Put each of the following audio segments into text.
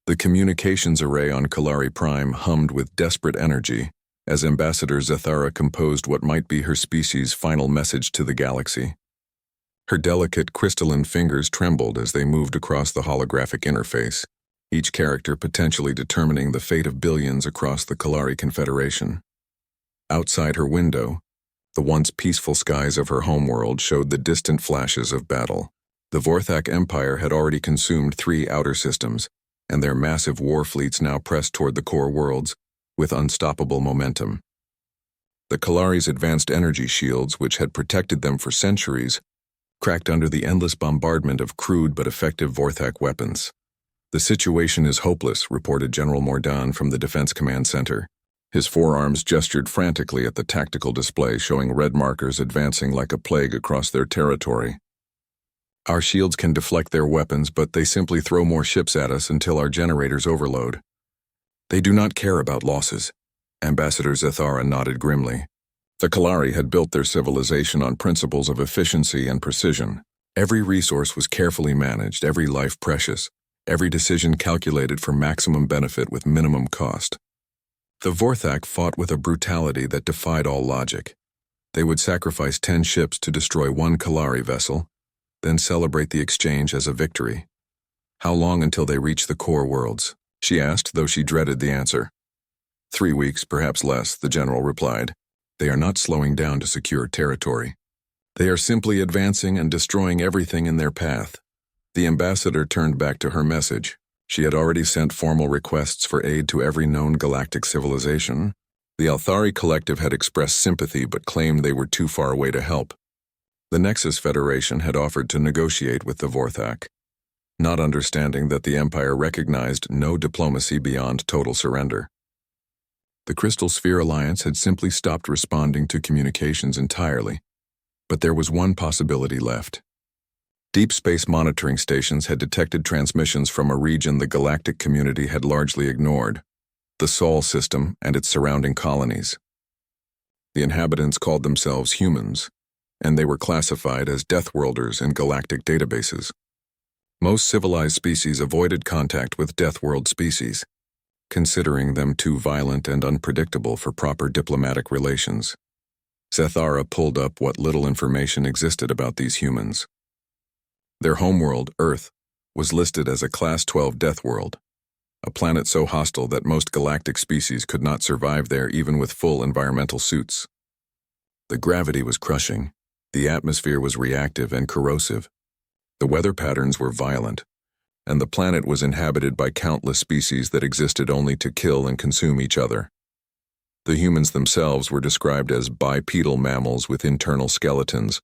The communications array on Kalari Prime hummed with desperate energy as Ambassador Zathara composed what might be her species' final message to the galaxy. Her delicate crystalline fingers trembled as they moved across the holographic interface, each character potentially determining the fate of billions across the Kalari Confederation. Outside her window, the once peaceful skies of her homeworld showed the distant flashes of battle. The Vorthak Empire had already consumed 3 outer systems, and their massive war fleets now pressed toward the core worlds with unstoppable momentum. The Kalari's advanced energy shields, which had protected them for centuries, cracked under the endless bombardment of crude but effective Vorthak weapons. "The situation is hopeless," reported General Mordan from the Defense Command Center. His forearms gestured frantically at the tactical display, showing red markers advancing like a plague across their territory. "Our shields can deflect their weapons, but they simply throw more ships at us until our generators overload. They do not care about losses." Ambassador Zathara nodded grimly. The Kalari had built their civilization on principles of efficiency and precision. Every resource was carefully managed, every life precious, every decision calculated for maximum benefit with minimum cost. The Vorthak fought with a brutality that defied all logic. They would sacrifice 10 ships to destroy 1 Kalari vessel, then celebrate the exchange as a victory. "How long until they reach the core worlds?" she asked, though she dreaded the answer. 3 weeks, perhaps less," the general replied. "They are not slowing down to secure territory. They are simply advancing and destroying everything in their path." The ambassador turned back to her message. She had already sent formal requests for aid to every known galactic civilization. The Althari Collective had expressed sympathy but claimed they were too far away to help. The Nexus Federation had offered to negotiate with the Vorthak, not understanding that the Empire recognized no diplomacy beyond total surrender. The Crystal Sphere Alliance had simply stopped responding to communications entirely, but there was one possibility left. Deep space monitoring stations had detected transmissions from a region the galactic community had largely ignored, the Sol system and its surrounding colonies. The inhabitants called themselves humans, and they were classified as Deathworlders in galactic databases. Most civilized species avoided contact with Deathworld species, considering them too violent and unpredictable for proper diplomatic relations. Zathara pulled up what little information existed about these humans. Their homeworld, Earth, was listed as a Class 12 Deathworld, a planet so hostile that most galactic species could not survive there even with full environmental suits. The gravity was crushing, the atmosphere was reactive and corrosive, the weather patterns were violent, and the planet was inhabited by countless species that existed only to kill and consume each other. The humans themselves were described as bipedal mammals with internal skeletons,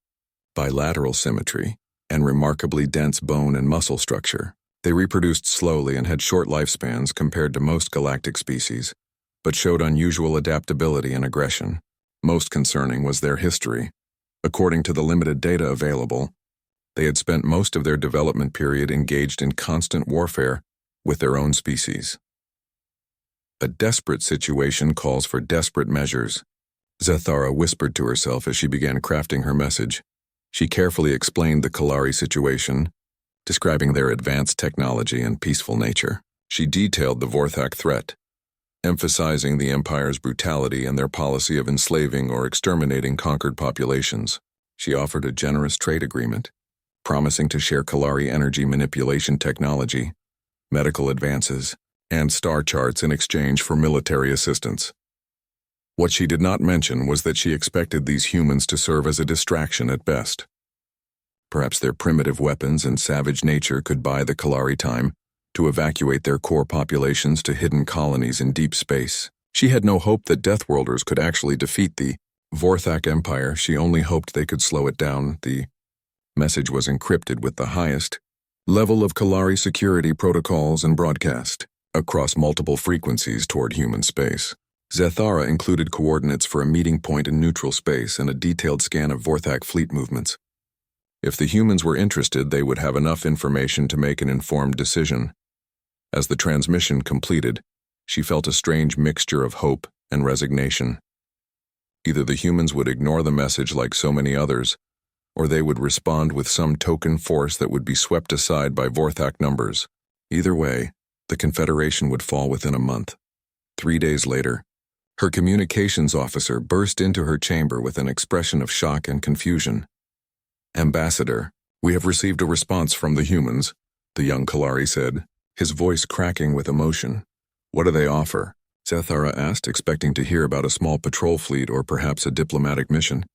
bilateral symmetry, and remarkably dense bone and muscle structure. They reproduced slowly and had short lifespans compared to most galactic species, but showed unusual adaptability and aggression. Most concerning was their history. According to the limited data available, they had spent most of their development period engaged in constant warfare with their own species. "A desperate situation calls for desperate measures," Zathara whispered to herself as she began crafting her message. She carefully explained the Kalari situation, describing their advanced technology and peaceful nature. She detailed the Vorthak threat, emphasizing the Empire's brutality and their policy of enslaving or exterminating conquered populations. She offered a generous trade agreement, promising to share Kalari energy manipulation technology, medical advances, and star charts in exchange for military assistance. What she did not mention was that she expected these humans to serve as a distraction at best. Perhaps their primitive weapons and savage nature could buy the Kalari time to evacuate their core populations to hidden colonies in deep space. She had no hope that Deathworlders could actually defeat the Vorthak Empire. She only hoped they could slow it down. The message was encrypted with the highest level of Kalari security protocols and broadcast across multiple frequencies toward human space. Zathara included coordinates for a meeting point in neutral space and a detailed scan of Vorthak fleet movements. If the humans were interested, they would have enough information to make an informed decision. As the transmission completed, she felt a strange mixture of hope and resignation. Either the humans would ignore the message like so many others, or they would respond with some token force that would be swept aside by Vorthak numbers. Either way, the Confederation would fall within a month. 3 days later, her communications officer burst into her chamber with an expression of shock and confusion. "Ambassador, we have received a response from the humans," the young Kalari said, his voice cracking with emotion. "What do they offer?" Zathara asked, expecting to hear about a small patrol fleet or perhaps a diplomatic mission.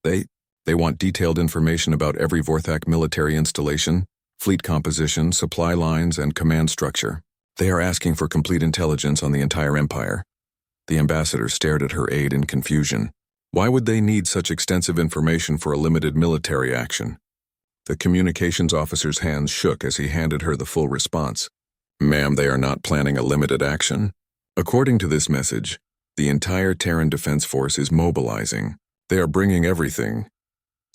They want detailed information about every Vorthak military installation, fleet composition, supply lines, and command structure. They are asking for complete intelligence on the entire empire. The ambassador stared at her aide in confusion. Why would they need such extensive information for a limited military action? The communications officer's hands shook as he handed her the full response. "Ma'am, they are not planning a limited action. According to this message, the entire Terran Defense Force is mobilizing. They are bringing everything."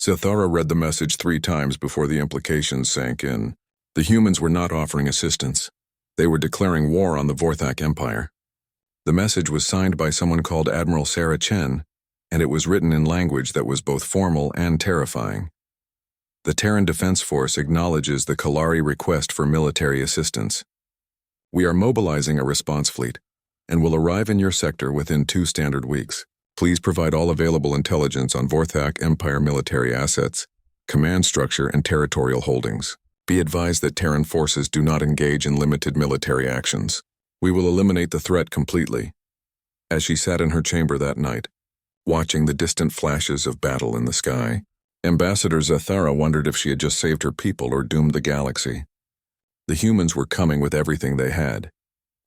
Zathara read the message 3 times before the implications sank in. The humans were not offering assistance. They were declaring war on the Vorthak Empire. The message was signed by someone called Admiral Sarah Chen, and it was written in language that was both formal and terrifying. "The Terran Defense Force acknowledges the Kalari request for military assistance. We are mobilizing a response fleet, and will arrive in your sector within 2 standard weeks. Please provide all available intelligence on Vorthak Empire military assets, command structure, and territorial holdings. Be advised that Terran forces do not engage in limited military actions. We will eliminate the threat completely." As she sat in her chamber that night, watching the distant flashes of battle in the sky, Ambassador Zathara wondered if she had just saved her people or doomed the galaxy. The humans were coming with everything they had,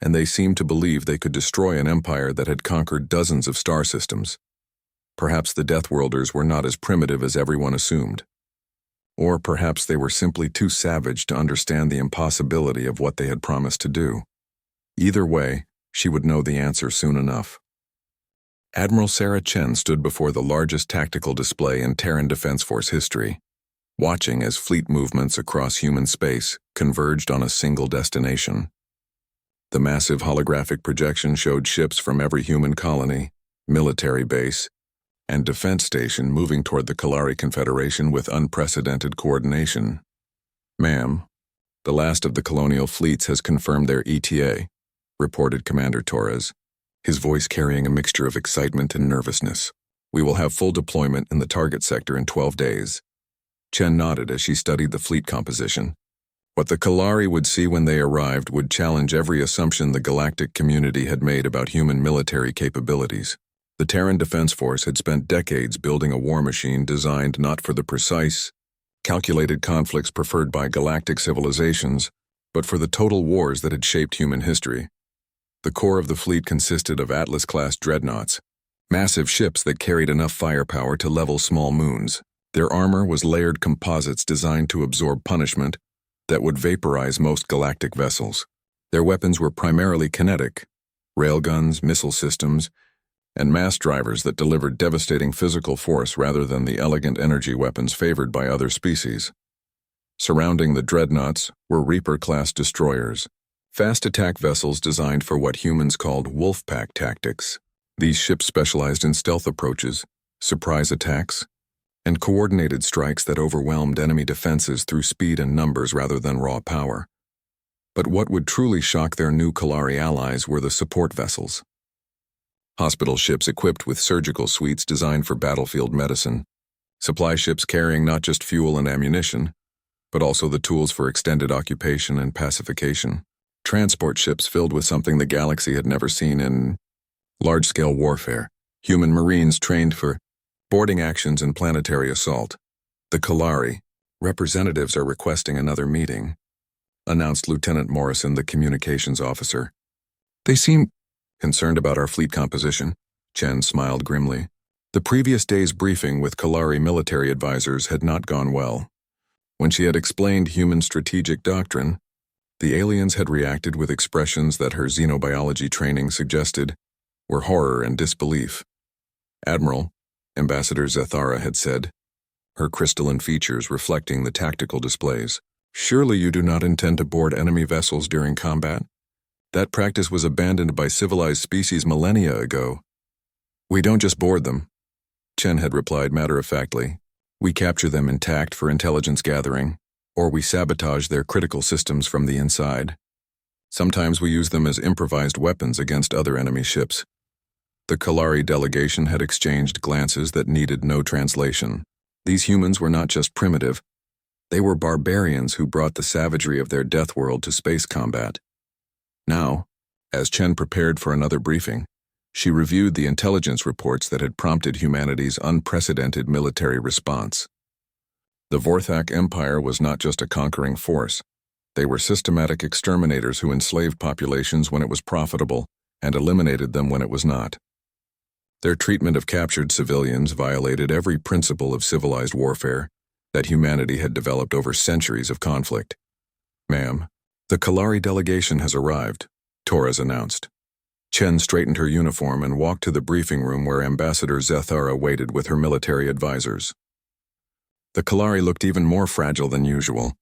and they seemed to believe they could destroy an empire that had conquered dozens of star systems. Perhaps the Deathworlders were not as primitive as everyone assumed. Or perhaps they were simply too savage to understand the impossibility of what they had promised to do. Either way, she would know the answer soon enough. Admiral Sarah Chen stood before the largest tactical display in Terran Defense Force history, watching as fleet movements across human space converged on a single destination. The massive holographic projection showed ships from every human colony, military base, and defense station moving toward the Kalari Confederation with unprecedented coordination. "Ma'am, the last of the colonial fleets has confirmed their ETA," reported Commander Torres, his voice carrying a mixture of excitement and nervousness. "We will have full deployment in the target sector in 12 days. Chen nodded as she studied the fleet composition. What the Kalari would see when they arrived would challenge every assumption the galactic community had made about human military capabilities. The Terran Defense Force had spent decades building a war machine designed not for the precise, calculated conflicts preferred by galactic civilizations, but for the total wars that had shaped human history. The core of the fleet consisted of Atlas-class dreadnoughts, massive ships that carried enough firepower to level small moons. Their armor was layered composites designed to absorb punishment that would vaporize most galactic vessels. Their weapons were primarily kinetic, railguns, missile systems, and mass drivers that delivered devastating physical force rather than the elegant energy weapons favored by other species. Surrounding the dreadnoughts were Reaper-class destroyers, fast attack vessels designed for what humans called wolf-pack tactics. These ships specialized in stealth approaches, surprise attacks, and coordinated strikes that overwhelmed enemy defenses through speed and numbers rather than raw power. But what would truly shock their new Kalari allies were the support vessels. Hospital ships equipped with surgical suites designed for battlefield medicine, supply ships carrying not just fuel and ammunition, but also the tools for extended occupation and pacification, transport ships filled with something the galaxy had never seen in large-scale warfare, human marines trained for boarding actions and planetary assault. "The Kalari representatives are requesting another meeting," announced Lieutenant Morrison, the communications officer. "They seem concerned about our fleet composition," Chen smiled grimly. The previous day's briefing with Kalari military advisors had not gone well. When she had explained human strategic doctrine, the aliens had reacted with expressions that her xenobiology training suggested were horror and disbelief. "Admiral," Ambassador Zathara had said, her crystalline features reflecting the tactical displays, "surely you do not intend to board enemy vessels during combat? That practice was abandoned by civilized species millennia ago." "We don't just board them," Chen had replied matter-of-factly. "We capture them intact for intelligence gathering, or we sabotage their critical systems from the inside." Sometimes we use them as improvised weapons against other enemy ships. The Kalari delegation had exchanged glances that needed no translation. These humans were not just primitive. They were barbarians who brought the savagery of their death world to space combat. Now, as Chen prepared for another briefing, she reviewed the intelligence reports that had prompted humanity's unprecedented military response. The Vorthak Empire was not just a conquering force. They were systematic exterminators who enslaved populations when it was profitable and eliminated them when it was not. Their treatment of captured civilians violated every principle of civilized warfare that humanity had developed over centuries of conflict. "Ma'am, the Kalari delegation has arrived," Torres announced. Chen straightened her uniform and walked to the briefing room where Ambassador Zethara waited with her military advisors. The Kalari looked even more fragile than usual,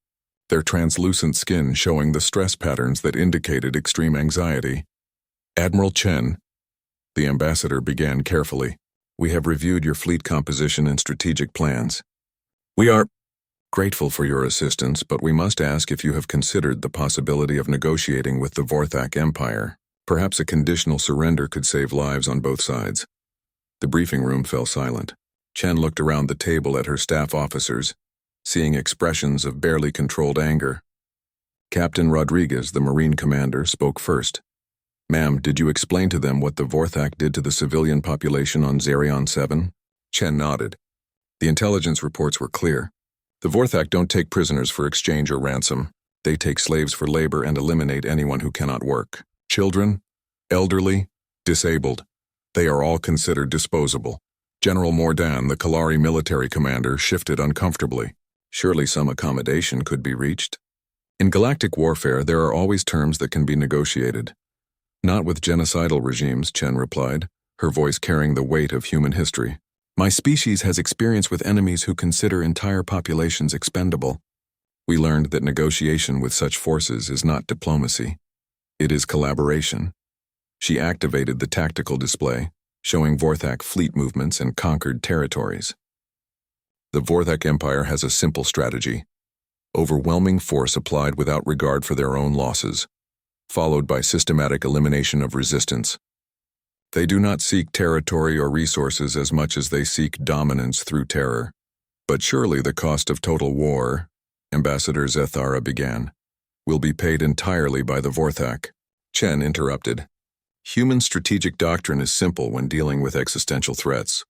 their translucent skin showing the stress patterns that indicated extreme anxiety. "Admiral Chen," the ambassador began carefully, "we have reviewed your fleet composition and strategic plans. We are grateful for your assistance, but we must ask if you have considered the possibility of negotiating with the Vorthak Empire. Perhaps a conditional surrender could save lives on both sides." The briefing room fell silent. Chen looked around the table at her staff officers, seeing expressions of barely controlled anger. Captain Rodriguez, the Marine commander, spoke first. "Ma'am, did you explain to them what the Vorthak did to the civilian population on Zarion 7? Chen nodded. The intelligence reports were clear. The Vorthak don't take prisoners for exchange or ransom. They take slaves for labor and eliminate anyone who cannot work. Children, elderly, disabled. They are all considered disposable. General Mordan, the Kalari military commander, shifted uncomfortably. Surely some accommodation could be reached. In galactic warfare, there are always terms that can be negotiated. Not with genocidal regimes, Chen replied, her voice carrying the weight of human history. My species has experience with enemies who consider entire populations expendable. We learned that negotiation with such forces is not diplomacy. It is collaboration. She activated the tactical display, showing Vorthak fleet movements and conquered territories. The Vorthak Empire has a simple strategy: overwhelming force applied without regard for their own losses, followed by systematic elimination of resistance. They do not seek territory or resources as much as they seek dominance through terror. But surely the cost of total war, Ambassador Zethara began, will be paid entirely by the Vorthak. Chen interrupted. Human strategic doctrine is simple when dealing with existential threats.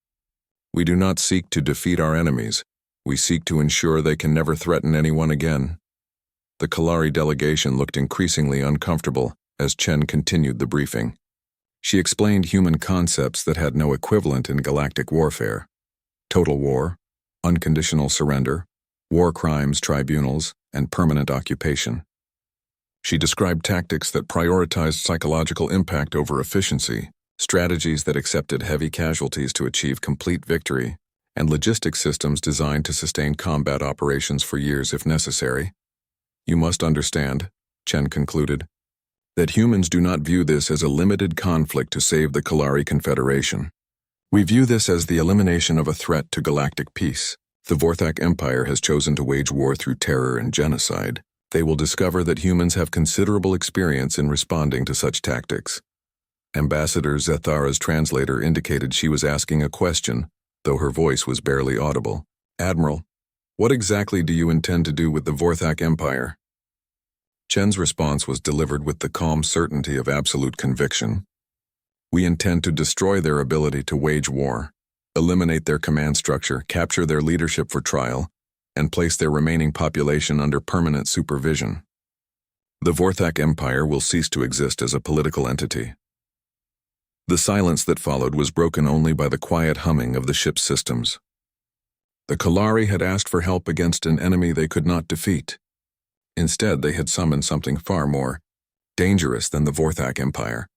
We do not seek to defeat our enemies. We seek to ensure they can never threaten anyone again. The Kalari delegation looked increasingly uncomfortable as Chen continued the briefing. She explained human concepts that had no equivalent in galactic warfare: total war, unconditional surrender, war crimes tribunals, and permanent occupation. She described tactics that prioritized psychological impact over efficiency, strategies that accepted heavy casualties to achieve complete victory, and logistics systems designed to sustain combat operations for years if necessary. You must understand, Chen concluded, that humans do not view this as a limited conflict to save the Kalari Confederation. We view this as the elimination of a threat to galactic peace. The Vorthak Empire has chosen to wage war through terror and genocide. They will discover that humans have considerable experience in responding to such tactics. Ambassador Zethara's translator indicated she was asking a question, though her voice was barely audible. Admiral, what exactly do you intend to do with the Vorthak Empire? Chen's response was delivered with the calm certainty of absolute conviction. We intend to destroy their ability to wage war, eliminate their command structure, capture their leadership for trial, and place their remaining population under permanent supervision. The Vorthak Empire will cease to exist as a political entity. The silence that followed was broken only by the quiet humming of the ship's systems. The Kalari had asked for help against an enemy they could not defeat. Instead, they had summoned something far more dangerous than the Vorthak Empire.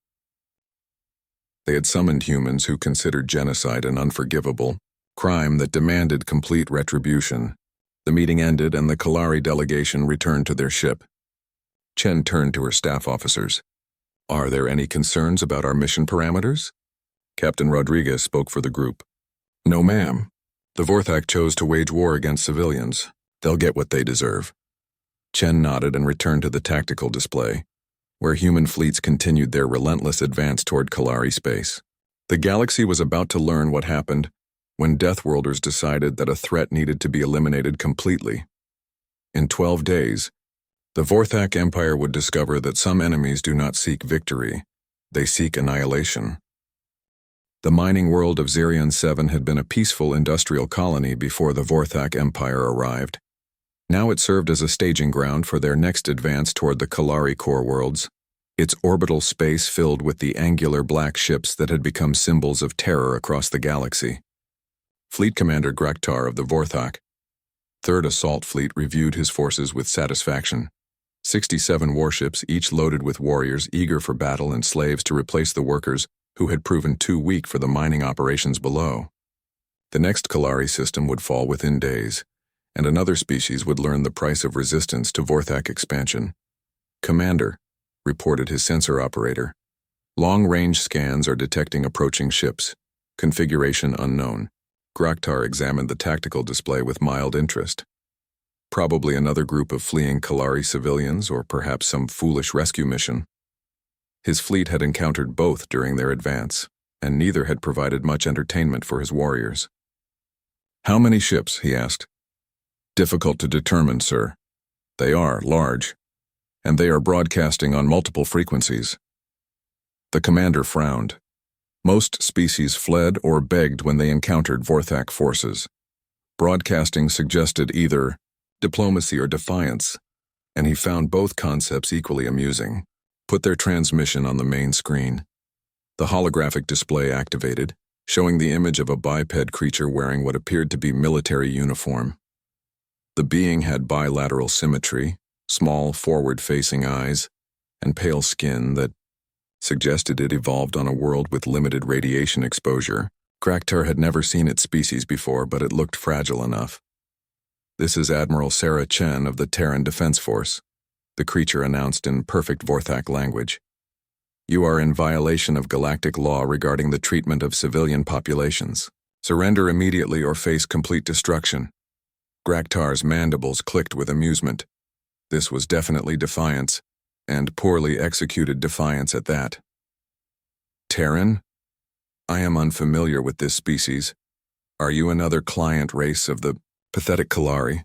They had summoned humans who considered genocide an unforgivable crime that demanded complete retribution. The meeting ended and the Kalari delegation returned to their ship. Chen turned to her staff officers. Are there any concerns about our mission parameters? Captain Rodriguez spoke for the group. No, ma'am. The Vorthak chose to wage war against civilians. They'll get what they deserve. Chen nodded and returned to the tactical display. where human fleets continued their relentless advance toward Kalari space. The galaxy was about to learn what happened when Deathworlders decided that a threat needed to be eliminated completely. In 12 days, the Vorthak Empire would discover that some enemies do not seek victory, they seek annihilation. The mining world of Zerion 7 had been a peaceful industrial colony before the Vorthak Empire arrived. Now it served as a staging ground for their next advance toward the Kalari core worlds, its orbital space filled with the angular black ships that had become symbols of terror across the galaxy. Fleet Commander Graktar of the Vorthak, 3rd Assault Fleet, reviewed his forces with satisfaction. 67 warships, each loaded with warriors eager for battle and slaves to replace the workers who had proven too weak for the mining operations below. The next Kalari system would fall within days, and another species would learn the price of resistance to Vorthak expansion. "Commander," reported his sensor operator, "long-range scans are detecting approaching ships. Configuration unknown." Graktar examined the tactical display with mild interest. Probably another group of fleeing Kalari civilians, or perhaps some foolish rescue mission. His fleet had encountered both during their advance, and neither had provided much entertainment for his warriors. "How many ships?" he asked. "Difficult to determine, sir. They are large, and they are broadcasting on multiple frequencies." The commander frowned. Most species fled or begged when they encountered Vorthak forces. Broadcasting suggested either diplomacy or defiance, and he found both concepts equally amusing. Put their transmission on the main screen. The holographic display activated, showing the image of a biped creature wearing what appeared to be military uniform. The being had bilateral symmetry, small forward-facing eyes, and pale skin that suggested it evolved on a world with limited radiation exposure. Graktar had never seen its species before, but it looked fragile enough. "This is Admiral Sarah Chen of the Terran Defense Force," the creature announced in perfect Vorthak language. "You are in violation of galactic law regarding the treatment of civilian populations. Surrender immediately or face complete destruction." Graktar's mandibles clicked with amusement. This was definitely defiance, and poorly executed defiance at that. "Terran? I am unfamiliar with this species. Are you another client race of the pathetic Kalari?"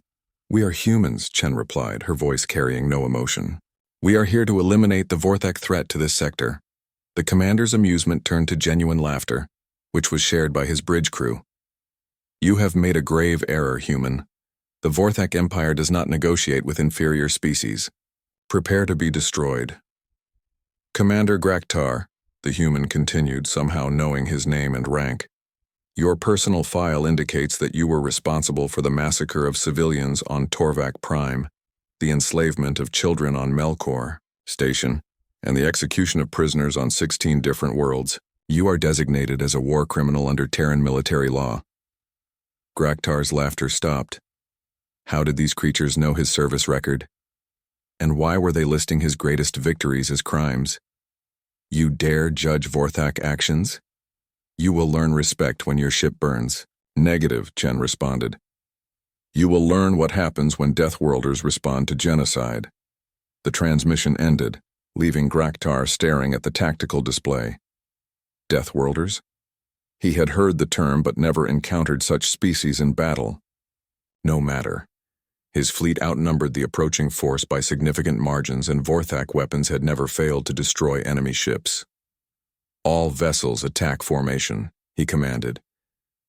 "We are humans," Chen replied, her voice carrying no emotion. "We are here to eliminate the Vorthak threat to this sector." The commander's amusement turned to genuine laughter, which was shared by his bridge crew. "You have made a grave error, human. The Vorthak Empire does not negotiate with inferior species. Prepare to be destroyed." "Commander Graktar," the human continued, somehow knowing his name and rank, "your personal file indicates that you were responsible for the massacre of civilians on Torvak Prime, the enslavement of children on Melkor Station, and the execution of prisoners on 16 different worlds. You are designated as a war criminal under Terran military law." Graktar's laughter stopped. How did these creatures know his service record? And why were they listing his greatest victories as crimes? "You dare judge Vorthak actions? You will learn respect when your ship burns." "Negative," Chen responded. "You will learn what happens when Deathworlders respond to genocide." The transmission ended, leaving Graktar staring at the tactical display. Deathworlders? He had heard the term but never encountered such species in battle. No matter. His fleet outnumbered the approaching force by significant margins, and Vorthak weapons had never failed to destroy enemy ships. "All vessels attack formation," he commanded.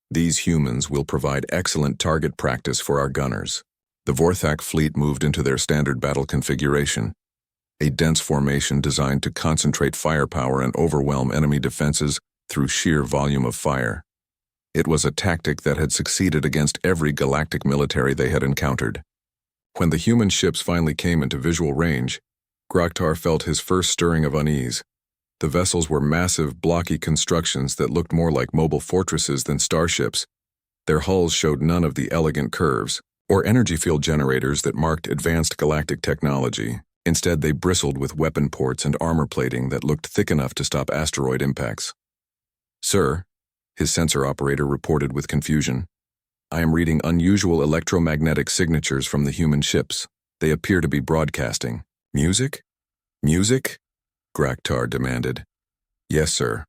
"These humans will provide excellent target practice for our gunners." The Vorthak fleet moved into their standard battle configuration, a dense formation designed to concentrate firepower and overwhelm enemy defenses through sheer volume of fire. It was a tactic that had succeeded against every galactic military they had encountered. When the human ships finally came into visual range, Graktar felt his first stirring of unease. The vessels were massive, blocky constructions that looked more like mobile fortresses than starships. Their hulls showed none of the elegant curves or energy field generators that marked advanced galactic technology. Instead, they bristled with weapon ports and armor plating that looked thick enough to stop asteroid impacts. "Sir," his sensor operator reported with confusion, "I am reading unusual electromagnetic signatures from the human ships. They appear to be broadcasting." "Music? Music?" Graktar demanded. Yes, sir.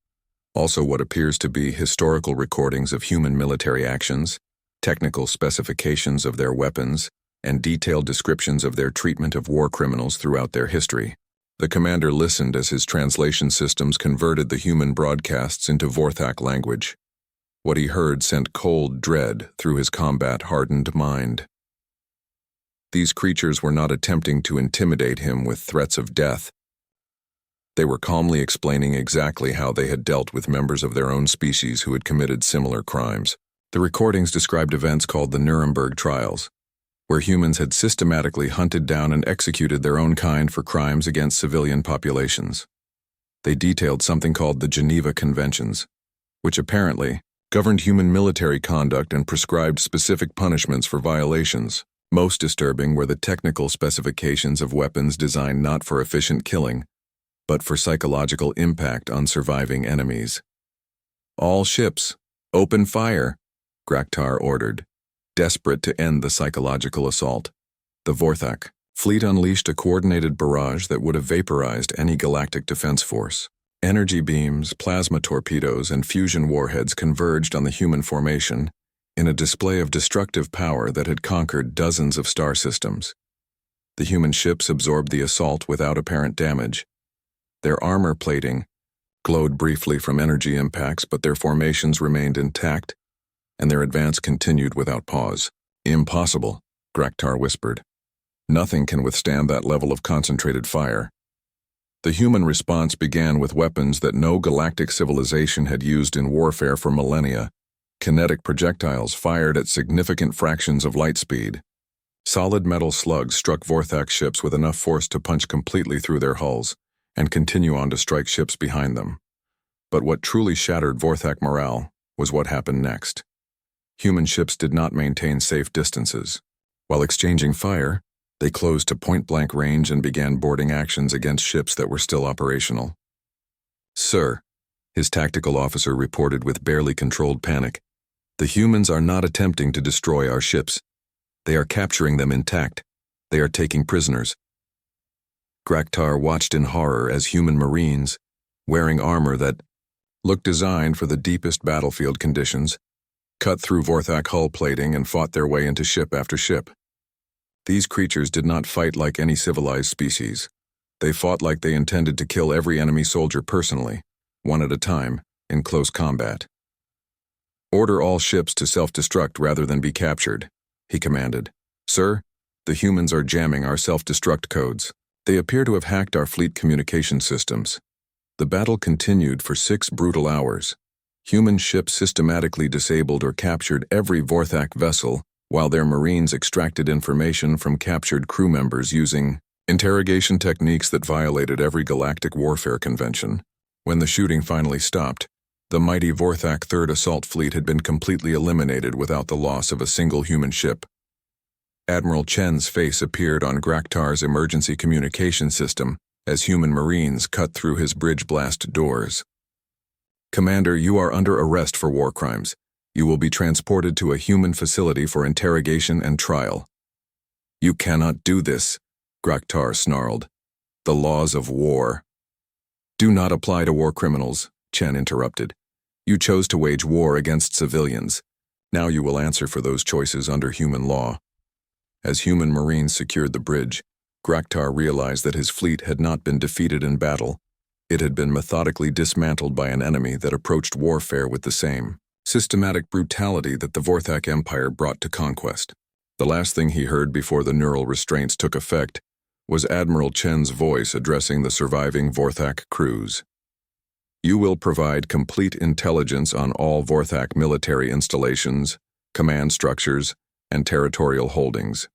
Also what appears to be historical recordings of human military actions, technical specifications of their weapons, and detailed descriptions of their treatment of war criminals throughout their history. The commander listened as his translation systems converted the human broadcasts into Vorthak language. What he heard sent cold dread through his combat-hardened mind. These creatures were not attempting to intimidate him with threats of death. They were calmly explaining exactly how they had dealt with members of their own species who had committed similar crimes. The recordings described events called the Nuremberg Trials, where humans had systematically hunted down and executed their own kind for crimes against civilian populations. They detailed something called the Geneva Conventions, which apparently governed human military conduct and prescribed specific punishments for violations. Most disturbing were the technical specifications of weapons designed not for efficient killing, but for psychological impact on surviving enemies. All ships, open fire, Graktar ordered, desperate to end the psychological assault. The Vorthak fleet unleashed a coordinated barrage that would have vaporized any galactic defense force. Energy beams, plasma torpedoes, and fusion warheads converged on the human formation in a display of destructive power that had conquered dozens of star systems. The human ships absorbed the assault without apparent damage. Their armor plating glowed briefly from energy impacts, but their formations remained intact, and their advance continued without pause. Impossible, Graktar whispered. Nothing can withstand that level of concentrated fire. The human response began with weapons that no galactic civilization had used in warfare for millennia. Kinetic projectiles fired at significant fractions of light speed. Solid metal slugs struck Vorthak ships with enough force to punch completely through their hulls and continue on to strike ships behind them. But what truly shattered Vorthak morale was what happened next. Human ships did not maintain safe distances. While exchanging fire, they closed to point-blank range and began boarding actions against ships that were still operational. Sir, his tactical officer reported with barely controlled panic, the humans are not attempting to destroy our ships. They are capturing them intact. They are taking prisoners. Graktar watched in horror as human marines, wearing armor that looked designed for the deepest battlefield conditions, cut through Vorthak hull plating and fought their way into ship after ship. These creatures did not fight like any civilized species. They fought like they intended to kill every enemy soldier personally, one at a time, in close combat. Order all ships to self-destruct rather than be captured, he commanded. Sir, the humans are jamming our self-destruct codes. They appear to have hacked our fleet communication systems. The battle continued for 6 brutal hours. Human ships systematically disabled or captured every Vorthak vessel, while their marines extracted information from captured crew members using interrogation techniques that violated every galactic warfare convention. When the shooting finally stopped, the mighty Vorthak Third Assault Fleet had been completely eliminated without the loss of a single human ship. Admiral Chen's face appeared on Graktar's emergency communication system as human marines cut through his bridge blast doors. Commander, you are under arrest for war crimes. You will be transported to a human facility for interrogation and trial. You cannot do this, Graktar snarled. The laws of war do not apply to war criminals, Chen interrupted. You chose to wage war against civilians. Now you will answer for those choices under human law. As human marines secured the bridge, Graktar realized that his fleet had not been defeated in battle. It had been methodically dismantled by an enemy that approached warfare with the same systematic brutality that the Vorthak Empire brought to conquest. The last thing he heard before the neural restraints took effect was Admiral Chen's voice addressing the surviving Vorthak crews. You will provide complete intelligence on all Vorthak military installations, command structures, and territorial holdings.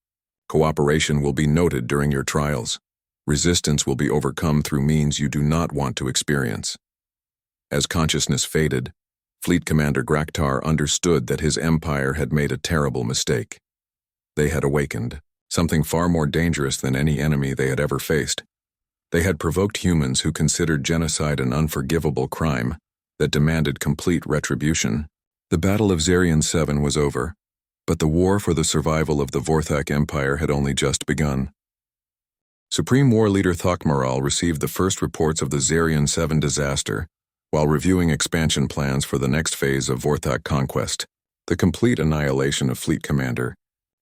Cooperation will be noted during your trials. Resistance will be overcome through means you do not want to experience. As consciousness faded, Fleet Commander Graktar understood that his empire had made a terrible mistake. They had awakened, something far more dangerous than any enemy they had ever faced. They had provoked humans who considered genocide an unforgivable crime that demanded complete retribution. The Battle of Zarian 7 was over, but the war for the survival of the Vorthak Empire had only just begun. Supreme War Leader Thokmaral received the first reports of the Zarian 7 disaster while reviewing expansion plans for the next phase of Vorthak conquest. The complete annihilation of Fleet Commander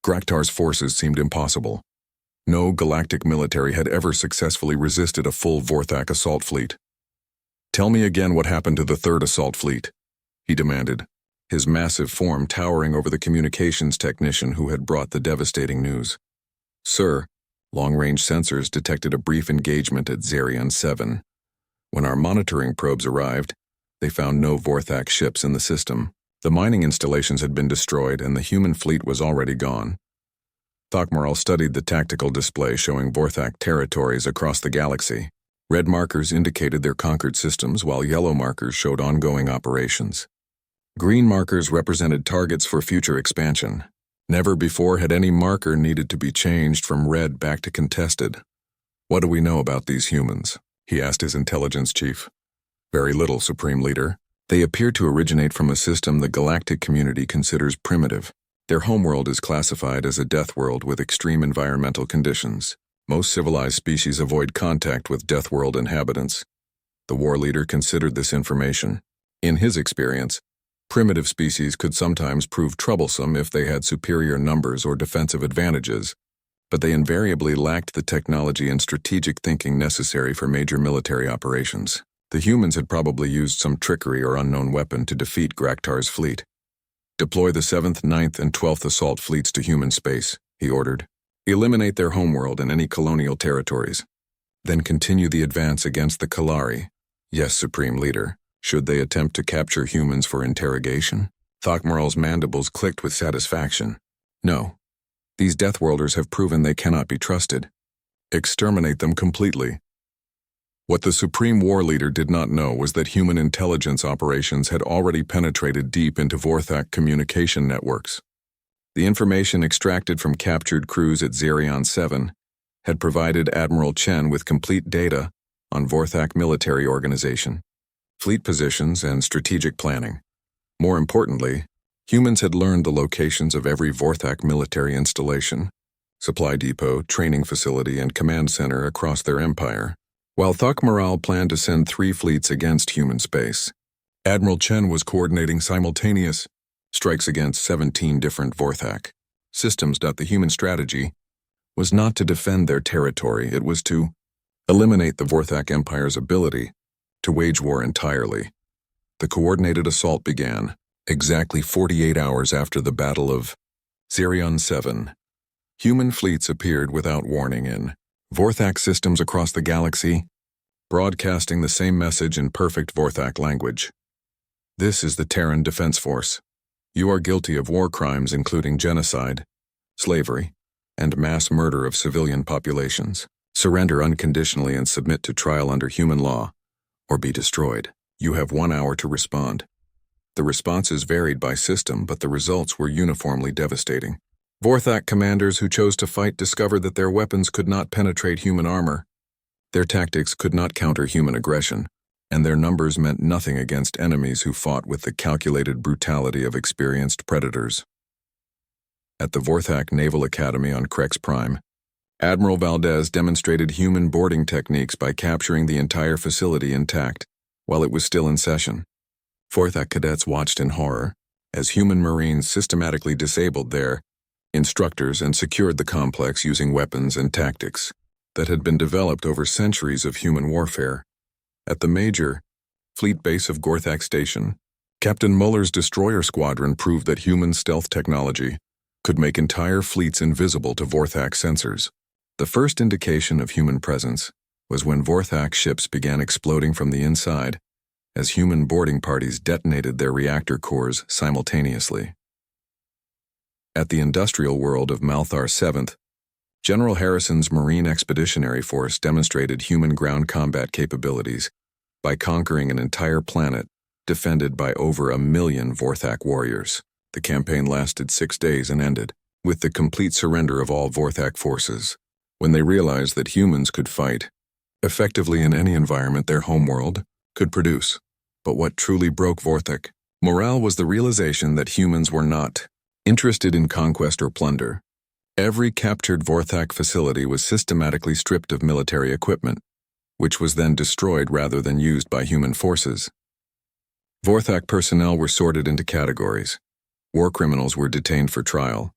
Graktar's forces seemed impossible. No galactic military had ever successfully resisted a full Vorthak assault fleet. "Tell me again what happened to the third assault fleet," he demanded, his massive form towering over the communications technician who had brought the devastating news. "Sir, long-range sensors detected a brief engagement at Zarian 7. When our monitoring probes arrived, they found no Vorthak ships in the system. The mining installations had been destroyed and the human fleet was already gone." Thokmaral studied the tactical display showing Vorthak territories across the galaxy. Red markers indicated their conquered systems, while yellow markers showed ongoing operations. Green markers represented targets for future expansion. Never before had any marker needed to be changed from red back to contested. "What do we know about these humans?" he asked his intelligence chief. "Very little, Supreme Leader. They appear to originate from a system the galactic community considers primitive. Their homeworld is classified as a death world with extreme environmental conditions. Most civilized species avoid contact with death world inhabitants." The war leader considered this information. In his experience, primitive species could sometimes prove troublesome if they had superior numbers or defensive advantages, but they invariably lacked the technology and strategic thinking necessary for major military operations. The humans had probably used some trickery or unknown weapon to defeat Graktar's fleet. "Deploy the 7th, 9th, and 12th assault fleets to human space," he ordered. "Eliminate their homeworld and any colonial territories. Then continue the advance against the Kalari." "Yes, Supreme Leader." "Should they attempt to capture humans for interrogation?" Thokmaral's mandibles clicked with satisfaction. "No. These Deathworlders have proven they cannot be trusted. Exterminate them completely." What the Supreme War Leader did not know was that human intelligence operations had already penetrated deep into Vorthak communication networks. The information extracted from captured crews at Zarian 7 had provided Admiral Chen with complete data on Vorthak military organization, fleet positions, and strategic planning. More importantly, humans had learned the locations of every Vorthak military installation, supply depot, training facility, and command center across their empire. While Thokmaral planned to send 3 fleets against human space, Admiral Chen was coordinating simultaneous strikes against 17 different Vorthak systems. The human strategy was not to defend their territory, it was to eliminate the Vorthak Empire's ability to wage war entirely. The coordinated assault began exactly 48 hours after the Battle of Zarian 7. Human fleets appeared without warning in Vorthak systems across the galaxy, broadcasting the same message in perfect Vorthak language. "This is the Terran Defense Force. You are guilty of war crimes including genocide, slavery, and mass murder of civilian populations. Surrender unconditionally and submit to trial under human law, or be destroyed. You have 1 hour to respond." The responses varied by system, but the results were uniformly devastating. Vorthak commanders who chose to fight discovered that their weapons could not penetrate human armor, their tactics could not counter human aggression, and their numbers meant nothing against enemies who fought with the calculated brutality of experienced predators. At the Vorthak Naval Academy on Krex Prime, Admiral Valdez demonstrated human boarding techniques by capturing the entire facility intact while it was still in session. Vorthak cadets watched in horror as human Marines systematically disabled their instructors and secured the complex using weapons and tactics that had been developed over centuries of human warfare. At the major fleet base of Gorthak Station, Captain Muller's destroyer squadron proved that human stealth technology could make entire fleets invisible to Vorthak sensors. The first indication of human presence was when Vorthak ships began exploding from the inside as human boarding parties detonated their reactor cores simultaneously. At the industrial world of Malthar 7th, General Harrison's Marine Expeditionary Force demonstrated human ground combat capabilities by conquering an entire planet defended by over 1 million Vorthak warriors. The campaign lasted 6 days and ended with the complete surrender of all Vorthak forces. When they realized that humans could fight effectively in any environment their homeworld could produce. But what truly broke Vorthak morale was the realization that humans were not interested in conquest or plunder. Every captured Vorthak facility was systematically stripped of military equipment, which was then destroyed rather than used by human forces. Vorthak personnel were sorted into categories. War criminals were detained for trial,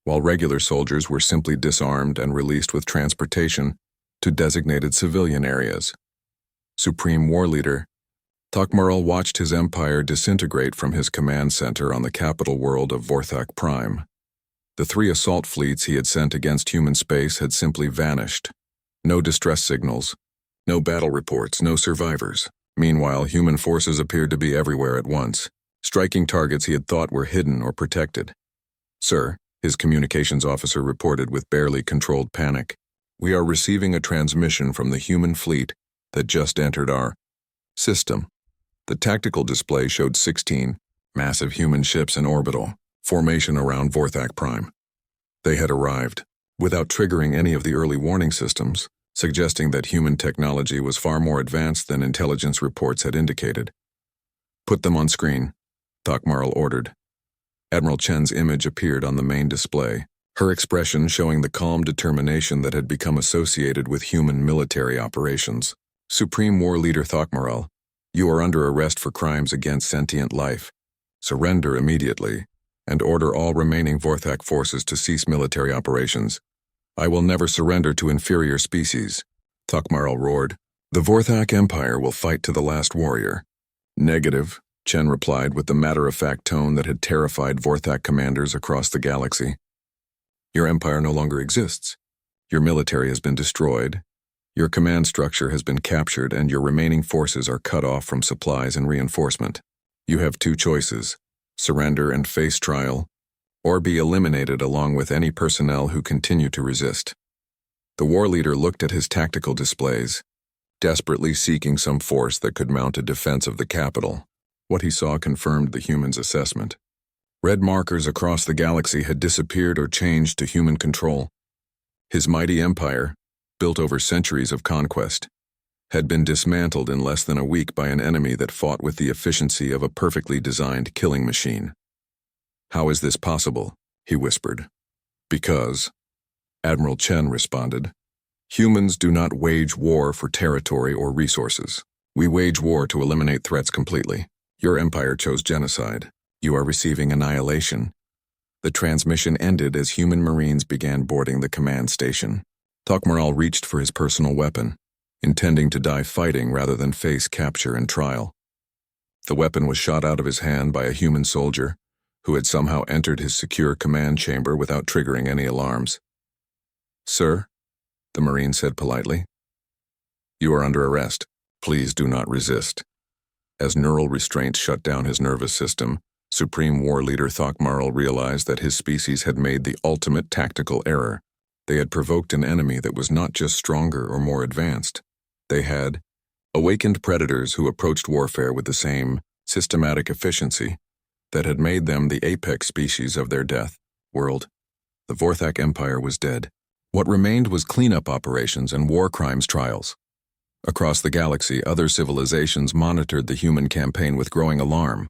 while regular soldiers were simply disarmed and released with transportation to designated civilian areas. Supreme War Leader Thokmarl watched his empire disintegrate from his command center on the capital world of Vorthak Prime. The 3 assault fleets he had sent against human space had simply vanished. No distress signals, no battle reports, no survivors. Meanwhile, human forces appeared to be everywhere at once, striking targets he had thought were hidden or protected. "Sir," his communications officer reported with barely controlled panic, "we are receiving a transmission from the human fleet that just entered our system." The tactical display showed 16 massive human ships in orbital formation around Vorthak Prime. They had arrived, without triggering any of the early warning systems, suggesting that human technology was far more advanced than intelligence reports had indicated. "Put them on screen," Thokmarl ordered. Admiral Chen's image appeared on the main display, her expression showing the calm determination that had become associated with human military operations. "Supreme War Leader Thokmarl, you are under arrest for crimes against sentient life. Surrender immediately, and order all remaining Vorthak forces to cease military operations. I will never surrender to inferior species," Thokmarl roared. "The Vorthak Empire will fight to the last warrior." "Negative," Chen replied with the matter-of-fact tone that had terrified Vorthak commanders across the galaxy. "Your empire no longer exists. Your military has been destroyed. Your command structure has been captured, and your remaining forces are cut off from supplies and reinforcement. You have 2 choices: surrender and face trial, or be eliminated along with any personnel who continue to resist." The war leader looked at his tactical displays, desperately seeking some force that could mount a defense of the capital. What he saw confirmed the human's assessment. Red markers across the galaxy had disappeared or changed to human control. His mighty empire, built over centuries of conquest, had been dismantled in less than a week by an enemy that fought with the efficiency of a perfectly designed killing machine. "How is this possible?" he whispered. "Because," Admiral Chen responded, "humans do not wage war for territory or resources. We wage war to eliminate threats completely. Your empire chose genocide. You are receiving annihilation." The transmission ended as human marines began boarding the command station. Thokmarl reached for his personal weapon, intending to die fighting rather than face capture and trial. The weapon was shot out of his hand by a human soldier, who had somehow entered his secure command chamber without triggering any alarms. "Sir," the Marine said politely, "you are under arrest. Please do not resist." As neural restraints shut down his nervous system, Supreme War Leader Thokmarl realized that his species had made the ultimate tactical error. They had provoked an enemy that was not just stronger or more advanced. They had awakened predators who approached warfare with the same systematic efficiency that had made them the apex species of their death world. The Vorthak Empire was dead. What remained was cleanup operations and war crimes trials. Across the galaxy, other civilizations monitored the human campaign with growing alarm.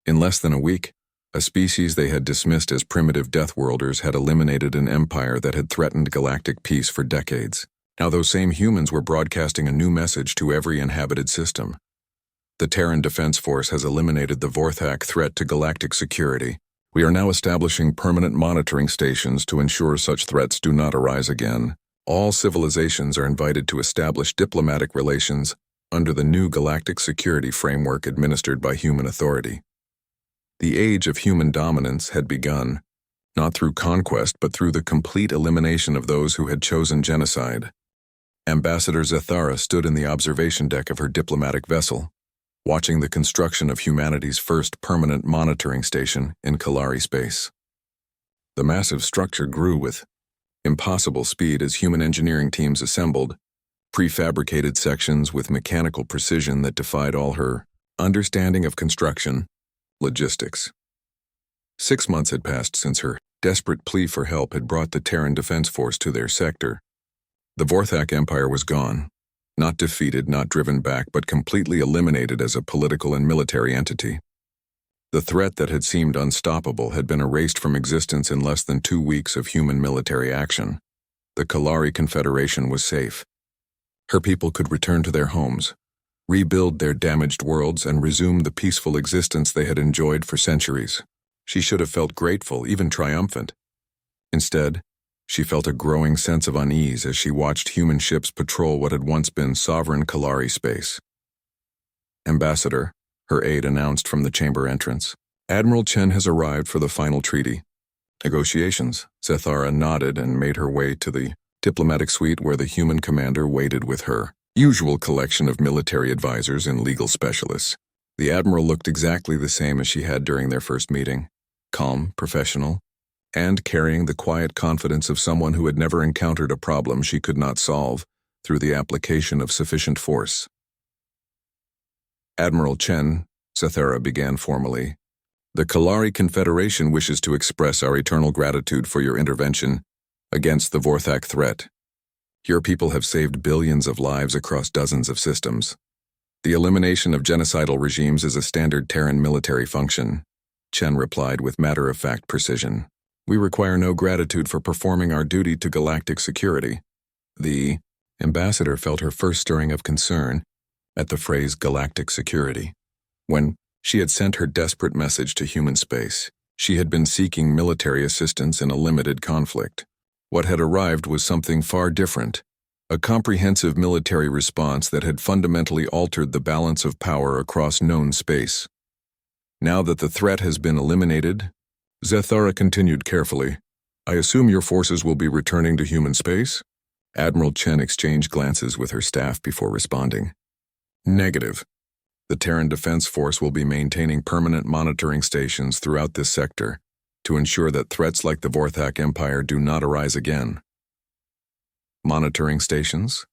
In less than a week, a species they had dismissed as primitive Deathworlders had eliminated an empire that had threatened galactic peace for decades. Now those same humans were broadcasting a new message to every inhabited system. The Terran Defense Force has eliminated the Vorthak threat to galactic security. We are now establishing permanent monitoring stations to ensure such threats do not arise again. All civilizations are invited to establish diplomatic relations under the new galactic security framework administered by human authority. The age of human dominance had begun, not through conquest but through the complete elimination of those who had chosen genocide. Ambassador Zathara stood in the observation deck of her diplomatic vessel, watching the construction of humanity's first permanent monitoring station in Kalari space. The massive structure grew with impossible speed as human engineering teams assembled, prefabricated sections with mechanical precision that defied all her understanding of construction, logistics. 6 months had passed since her desperate plea for help had brought the Terran Defense Force to their sector. The Vorthak Empire was gone, not defeated, not driven back, but completely eliminated as a political and military entity. The threat that had seemed unstoppable had been erased from existence in less than 2 weeks of human military action. The Kalari Confederation was safe. Her people could return to their homes, rebuild their damaged worlds, and resume the peaceful existence they had enjoyed for centuries. She should have felt grateful, even triumphant. Instead, she felt a growing sense of unease as she watched human ships patrol what had once been sovereign Kalari space. Ambassador, her aide announced from the chamber entrance. Admiral Chen has arrived for the final treaty. Negotiations. Zethara nodded and made her way to the diplomatic suite where the human commander waited with her usual collection of military advisors and legal specialists. The admiral looked exactly the same as she had during their first meeting, calm, professional, and carrying the quiet confidence of someone who had never encountered a problem she could not solve through the application of sufficient force. Admiral Chen, Zethara began formally, the Kalari Confederation wishes to express our eternal gratitude for your intervention against the Vorthak threat. Your people have saved billions of lives across dozens of systems. The elimination of genocidal regimes is a standard Terran military function, Chen replied with matter-of-fact precision. We require no gratitude for performing our duty to galactic security. The ambassador felt her first stirring of concern at the phrase galactic security. When she had sent her desperate message to human space, she had been seeking military assistance in a limited conflict. What had arrived was something far different, a comprehensive military response that had fundamentally altered the balance of power across known space. Now that the threat has been eliminated, Zethara continued carefully, I assume your forces will be returning to human space? Admiral Chen exchanged glances with her staff before responding. Negative. The Terran Defense Force will be maintaining permanent monitoring stations throughout this sector to ensure that threats like the Vorthak Empire do not arise again. Monitoring stations?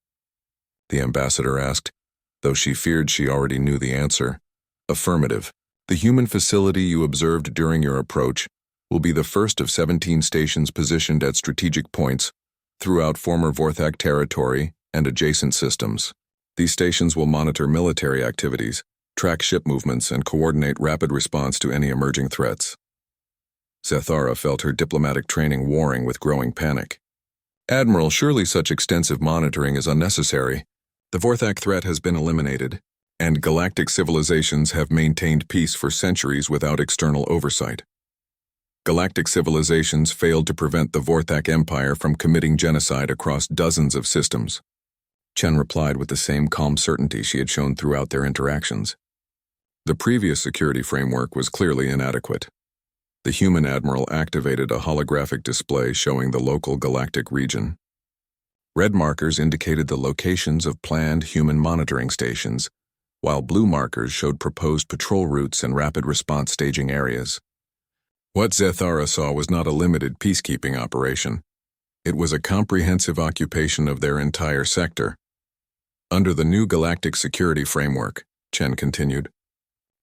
The ambassador asked, though she feared she already knew the answer. Affirmative. The human facility you observed during your approach will be the first of 17 stations positioned at strategic points throughout former Vorthak territory and adjacent systems. These stations will monitor military activities, track ship movements, and coordinate rapid response to any emerging threats. Zethara felt her diplomatic training warring with growing panic. Admiral, surely such extensive monitoring is unnecessary. The Vorthak threat has been eliminated, and galactic civilizations have maintained peace for centuries without external oversight. Galactic civilizations failed to prevent the Vorthak Empire from committing genocide across dozens of systems. Chen replied with the same calm certainty she had shown throughout their interactions. The previous security framework was clearly inadequate. The human admiral activated a holographic display showing the local galactic region. Red markers indicated the locations of planned human monitoring stations, while blue markers showed proposed patrol routes and rapid response staging areas. What Zethara saw was not a limited peacekeeping operation. It was a comprehensive occupation of their entire sector. Under the new galactic security framework, Chen continued,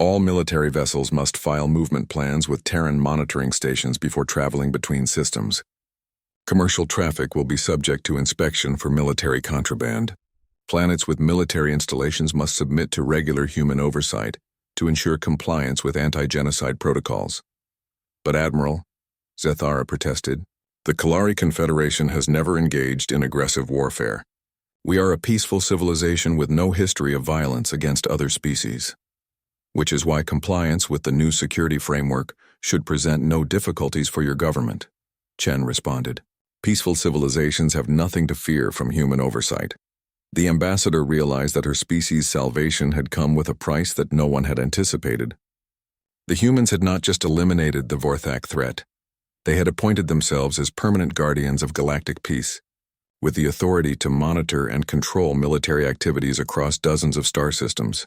all military vessels must file movement plans with Terran monitoring stations before traveling between systems. Commercial traffic will be subject to inspection for military contraband. Planets with military installations must submit to regular human oversight to ensure compliance with anti-genocide protocols. But Admiral, Zethara protested, the Kalari Confederation has never engaged in aggressive warfare. We are a peaceful civilization with no history of violence against other species. Which is why compliance with the new security framework should present no difficulties for your government, Chen responded. Peaceful civilizations have nothing to fear from human oversight. The ambassador realized that her species' salvation had come with a price that no one had anticipated. The humans had not just eliminated the Vorthak threat. They had appointed themselves as permanent guardians of galactic peace, with the authority to monitor and control military activities across dozens of star systems.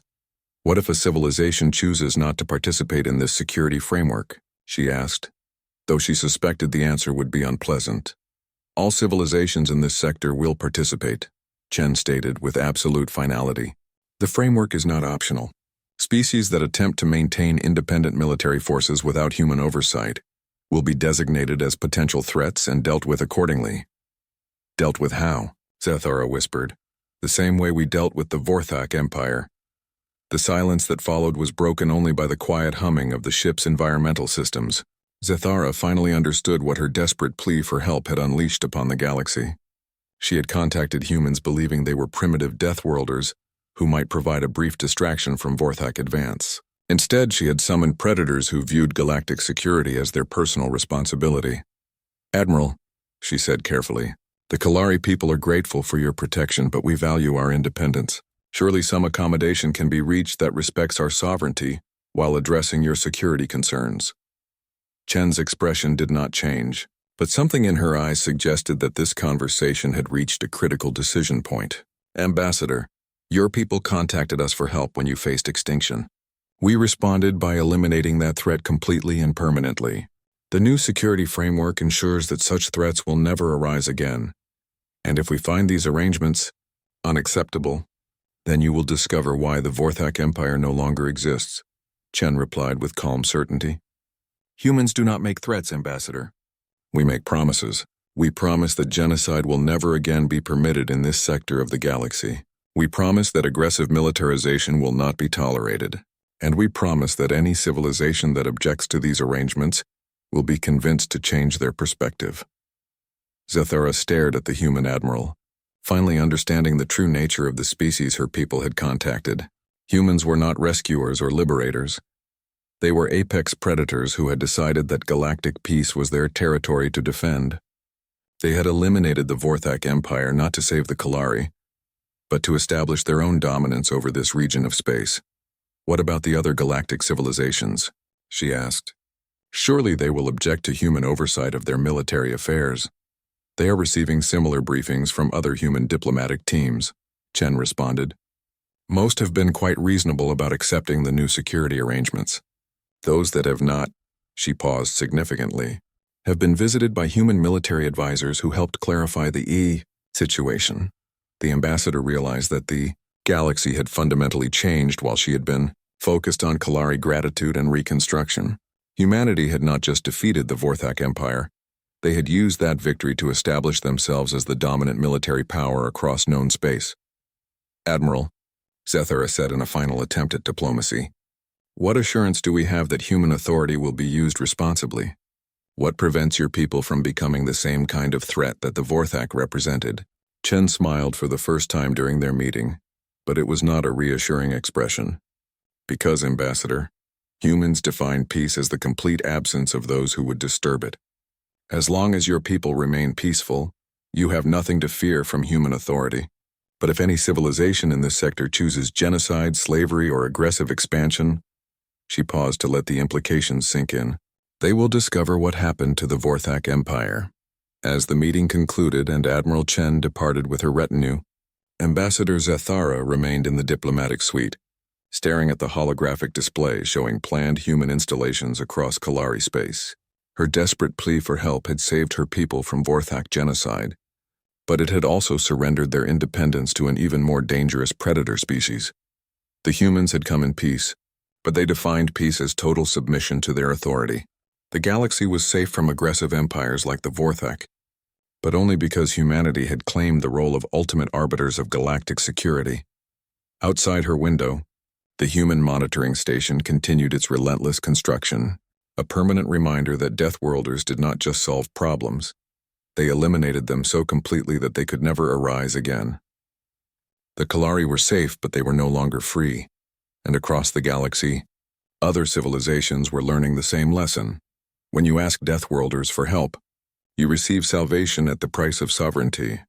What if a civilization chooses not to participate in this security framework? She asked, though she suspected the answer would be unpleasant. All civilizations in this sector will participate, Chen stated with absolute finality. The framework is not optional. Species that attempt to maintain independent military forces without human oversight will be designated as potential threats and dealt with accordingly. Dealt with how? Zethara whispered. The same way we dealt with the Vorthak Empire. The silence that followed was broken only by the quiet humming of the ship's environmental systems. Zathara finally understood what her desperate plea for help had unleashed upon the galaxy. She had contacted humans believing they were primitive Deathworlders who might provide a brief distraction from Vorthak advance. Instead, she had summoned predators who viewed galactic security as their personal responsibility. "Admiral," she said carefully, "the Kalari people are grateful for your protection, but we value our independence. Surely some accommodation can be reached that respects our sovereignty while addressing your security concerns." Chen's expression did not change, but something in her eyes suggested that this conversation had reached a critical decision point. "Ambassador, your people contacted us for help when you faced extinction. We responded by eliminating that threat completely and permanently. The new security framework ensures that such threats will never arise again. And if we find these arrangements unacceptable, then you will discover why the Vorthak Empire no longer exists," Chen replied with calm certainty. "Humans do not make threats, Ambassador. We make promises. We promise that genocide will never again be permitted in this sector of the galaxy. We promise that aggressive militarization will not be tolerated. And we promise that any civilization that objects to these arrangements will be convinced to change their perspective." Zathara stared at the human admiral, finally understanding the true nature of the species her people had contacted. Humans were not rescuers or liberators. They were apex predators who had decided that galactic peace was their territory to defend. They had eliminated the Vorthak Empire not to save the Kalari, but to establish their own dominance over this region of space. "What about the other galactic civilizations?" she asked. "Surely they will object to human oversight of their military affairs." "They are receiving similar briefings from other human diplomatic teams," Chen responded. "Most have been quite reasonable about accepting the new security arrangements. Those that have not," she paused significantly, "have been visited by human military advisors who helped clarify the situation." The ambassador realized that the galaxy had fundamentally changed while she had been focused on Kalari gratitude and reconstruction. Humanity had not just defeated the Vorthak Empire, they had used that victory to establish themselves as the dominant military power across known space. "Admiral," Zathara said in a final attempt at diplomacy, "what assurance do we have that human authority will be used responsibly? What prevents your people from becoming the same kind of threat that the Vorthak represented?" Chen smiled for the first time during their meeting, but it was not a reassuring expression. "Because, Ambassador, humans define peace as the complete absence of those who would disturb it. As long as your people remain peaceful, you have nothing to fear from human authority. But if any civilization in this sector chooses genocide, slavery, or aggressive expansion," she paused to let the implications sink in, "they will discover what happened to the Vorthak Empire." As the meeting concluded and Admiral Chen departed with her retinue, Ambassador Zathara remained in the diplomatic suite, staring at the holographic display showing planned human installations across Kalari space. Her desperate plea for help had saved her people from Vorthak genocide, but it had also surrendered their independence to an even more dangerous predator species. The humans had come in peace, but they defined peace as total submission to their authority. The galaxy was safe from aggressive empires like the Vorthak, but only because humanity had claimed the role of ultimate arbiters of galactic security. Outside her window, the human monitoring station continued its relentless construction, a permanent reminder that Deathworlders did not just solve problems, they eliminated them so completely that they could never arise again. The Kalari were safe, but they were no longer free, and across the galaxy, other civilizations were learning the same lesson. When you ask Deathworlders for help, you receive salvation at the price of sovereignty.